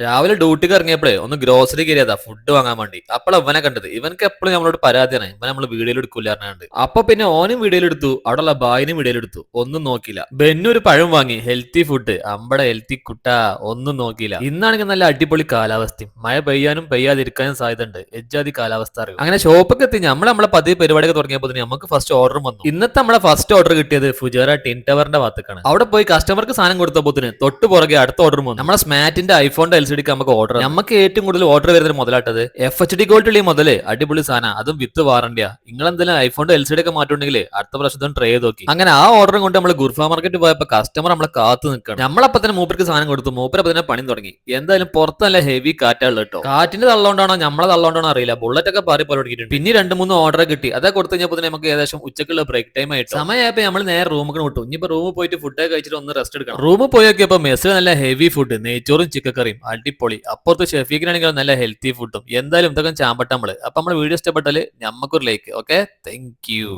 രാവിലെ ഡ്യൂട്ടിക്ക് ഇറങ്ങിയപ്പോഴേ ഒന്ന് ഗ്രോസറി കയറിയതാ ഫുഡ് വാങ്ങാൻ വേണ്ടി. അപ്പോൾ ഇവനെ കണ്ടത്. ഇവനക്ക് എപ്പോഴും നമ്മളോട് പരാതിയാണ്, ഇവൻ നമ്മൾ വീഡിയോയിൽ എടുക്കൂല പറഞ്ഞാണ്ട്. അപ്പൊ പിന്നെ ഓനും വീഡിയോയിൽ എടുത്തു, അവിടെയുള്ള ബായിനും വീഡിയോയിൽ എടുത്തു. ഒന്നും നോക്കിയില്ല. ബെന്നു ഒരു പഴം വാങ്ങി, ഹെൽത്തി ഫുഡ്, അമ്പടെ ഹെൽത്തി കുട്ടാ. ഒന്നും നോക്കിയില്ല. ഇന്നാണെങ്കിൽ നല്ല അടിപൊളി കാലാവസ്ഥയും, മഴ പെയ്യാനും പെയ്യാതിരിക്കാനും സാധ്യത ഉണ്ട്. എജ്ജാതി കാലാവസ്ഥ അറിയും. അങ്ങനെ ഷോപ്പൊക്കെ എത്തി നമ്മളെ പതിവ് പരിപാടിയൊക്കെ തുടങ്ങിയപ്പോൾ നമുക്ക് ഫസ്റ്റ് ഓർഡർ വന്നു. ഇന്നത്തെ നമ്മളെ ഫസ്റ്റ് ഓർഡർ കിട്ടിയത് ഫുജേറ ടിൻ ടവറിന്റെ ഭാഗത്തേക്കാണ്. അവിടെ പോയി കസ്റ്റമർക്ക് സാധനം കൊടുത്തപ്പോൾ തൊട്ട് പുറകെ അടുത്ത ഓർഡർ വന്നു. നമ്മളെ സ്മാറ്റിന്റെ ഐഫോണിന്റെ LCD നമുക്ക് ഓർഡർ, നമുക്ക് ഏറ്റവും കൂടുതൽ ഓർഡർ വരുന്നത് മുതലാട്ടത് FHD ക്വാളിറ്റി മുതല് അടിപൊളി സാധനം, അതും വിത്ത് വാറണ്ടിയാ. നിങ്ങൾ എന്തെങ്കിലും ഐഫോണിന്റെ LCD ഒക്കെ മാറ്റുണ്ടെങ്കിൽ അടുത്ത പ്രാവശ്യം ട്രൈ ചെയ്ത് നോക്കി. അങ്ങനെ ആ ഓർഡറും കൊണ്ട് നമ്മൾ ഗുർഫ മാർക്കറ്റ് പോയപ്പോ കസ്റ്റമർ നമ്മളെ കാത്തു നിൽക്കണം. നമ്മളപ്പോ തന്നെ മൂപ്പർക്ക് സാധനം കൊടുത്തു, മൂപ്പരപ്പോ തന്നെ പണി തുടങ്ങി. എന്തായാലും പുറത്ത് നല്ല ഹെവി കാറ്റുള്ള കേട്ടോ. കാറ്റിന്റെ തള്ളോണ്ടാണോ നമ്മളെ തള്ളോണ്ടാണോ അറിയില്ല, ബുള്ളറ്റ് ഒക്കെ പാറി പോലെ തുടങ്ങിയിട്ടുണ്ട്. പിന്നെ 2-3 ഓർഡർ കിട്ടി, അതൊക്കെ കൊടുത്തു കഴിഞ്ഞപ്പോൾ നമുക്ക് ഏകദേശം ഉച്ചക്കുള്ള ബ്രേക്ക് ടൈം ആയിട്ട് സമയമായപ്പോ നമ്മൾ നേരെ റൂമിൽ വിട്ടു. ഇനിയിപ്പോ റൂമിൽ പോയിട്ട് ഫുഡ് കഴിച്ചിട്ട് ഒന്ന് റെസ്റ്റ് എടുക്കണം. റൂമിൽ പോയി നോക്കിയപ്പോ മെസ്സിൽ നല്ല ഹെവി ഫുഡ്, നെയ്ച്ചോറും ചിക്കൻ കറിയും അടിപൊളി. അപ്പുറത്ത് ഷെഫീഖിനാണെങ്കിൽ നല്ല ഹെൽത്തി ഫുഡും. എന്തായാലും ഇതൊക്കെ ചാമ്പട്ട നമ്മള്. അപ്പൊ നമ്മുടെ വീഡിയോ ഇഷ്ടപ്പെട്ടാല് നമുക്കൊരു ലൈക്ക്. Okay, thank you.